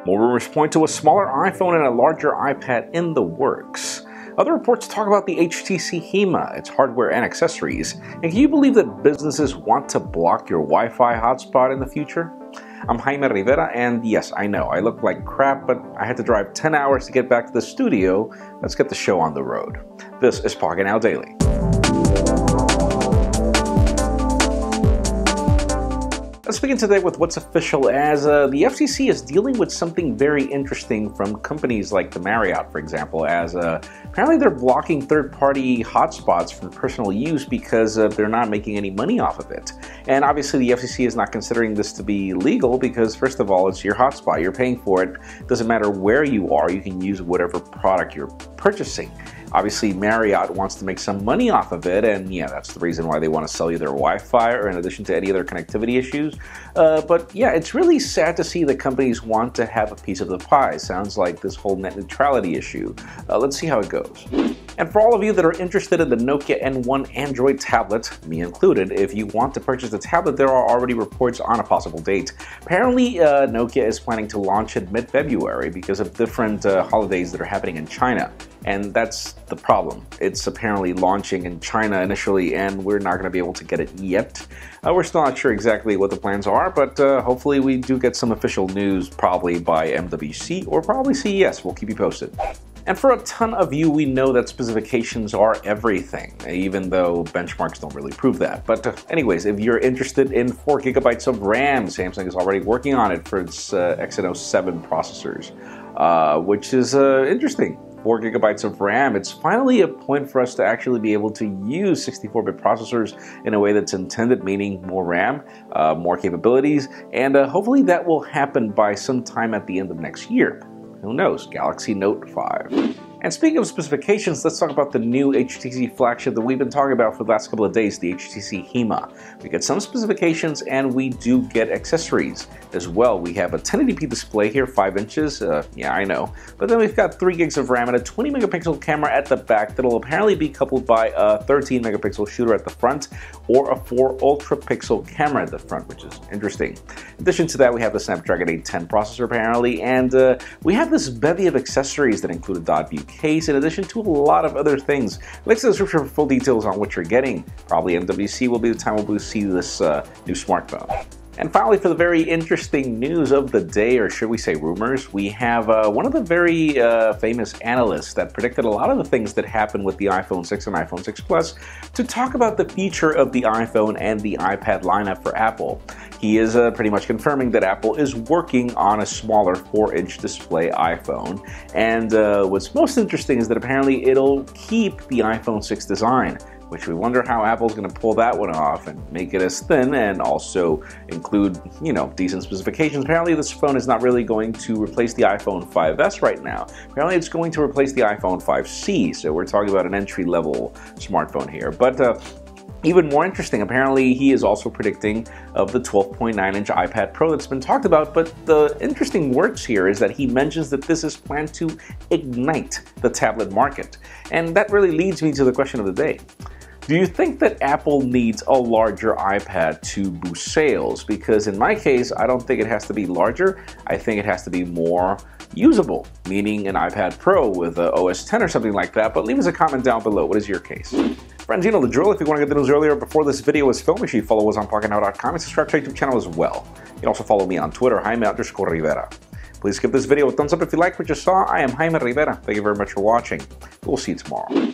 More rumors point to a smaller iPhone and a larger iPad in the works. Other reports talk about the htc-hima, its hardware and accessories. And can you believe that businesses want to block your Wi-Fi hotspot in the future? I'm Jaime Rivera, and yes, I know, I look like crap, but I had to drive 10 hours to get back to the studio. Let's get the show on the road. This is Pocketnow Daily. Let's begin today with what's official, as the FCC is dealing with something very interesting from companies like the Marriott, for example, as apparently they're blocking third-party hotspots from personal use because they're not making any money off of it. And obviously the FCC is not considering this to be legal because, first of all, it's your hotspot. You're paying for it. Doesn't matter where you are. You can use whatever product you're purchasing. Obviously, Marriott wants to make some money off of it, and yeah, that's the reason why they want to sell you their Wi-Fi, or in addition to any other connectivity issues. But yeah, it's really sad to see that companies want to have a piece of the pie. Sounds like this whole net neutrality issue. Let's see how it goes. And for all of you that are interested in the Nokia N1 Android tablet, me included, if you want to purchase the tablet, there are already reports on a possible date. Apparently, Nokia is planning to launch it mid-February because of different holidays that are happening in China. And that's the problem. It's apparently launching in China initially, and we're not going to be able to get it yet. We're still not sure exactly what the plans are, but hopefully we do get some official news, probably by MWC or probably CES. We'll keep you posted. And for a ton of you, we know that specifications are everything, even though benchmarks don't really prove that. But anyways, if you're interested in 4 GB of RAM, Samsung is already working on it for its Exynos 7 processors, which is interesting. 4 GB of RAM. It's finally a point for us to actually be able to use 64-bit processors in a way that's intended, meaning more RAM, more capabilities, and hopefully that will happen by sometime at the end of next year. Who knows? Galaxy Note 5. And speaking of specifications, let's talk about the new HTC flagship that we've been talking about for the last couple of days, the htc-hima. We get some specifications and we do get accessories as well. We have a 1080p display here, 5 inches, yeah, I know. But then we've got 3 gigs of RAM and a 20 megapixel camera at the back that'll apparently be coupled by a 13 megapixel shooter at the front or a 4 ultra pixel camera at the front, which is interesting. In addition to that, we have the Snapdragon 810 processor apparently, and we have this bevy of accessories that include a dot view case, in addition to a lot of other things. Links in the description for full details on what you're getting. Probably MWC will be the time we'll see this new smartphone. And finally, for the very interesting news of the day, or should we say rumors, we have one of the very famous analysts that predicted a lot of the things that happened with the iPhone 6 and iPhone 6 Plus to talk about the future of the iPhone and the iPad lineup for Apple. He is pretty much confirming that Apple is working on a smaller 4-inch display iPhone. And what's most interesting is that apparently it'll keep the iPhone 6 design, which we wonder how Apple's going to pull that one off and make it as thin and also include, you know, decent specifications. Apparently this phone is not really going to replace the iPhone 5S right now. Apparently it's going to replace the iPhone 5C, so we're talking about an entry-level smartphone here. But even more interesting, apparently he is also predicting of the 12.9-inch iPad Pro that's been talked about, but the interesting words here is that he mentions that this is planned to ignite the tablet market. And that really leads me to the question of the day. Do you think that Apple needs a larger iPad to boost sales? Because in my case, I don't think it has to be larger. I think it has to be more usable, meaning an iPad Pro with OS X or something like that. But leave us a comment down below. What is your case? Friends, you know the drill. If you want to get the news earlier before this video is filmed, make sure you follow us on Pocketnow.com and subscribe to our YouTube channel as well. You can also follow me on Twitter, Jaime_Rivera. Please give this video a thumbs up if you like what you saw. I am Jaime Rivera. Thank you very much for watching. We'll see you tomorrow.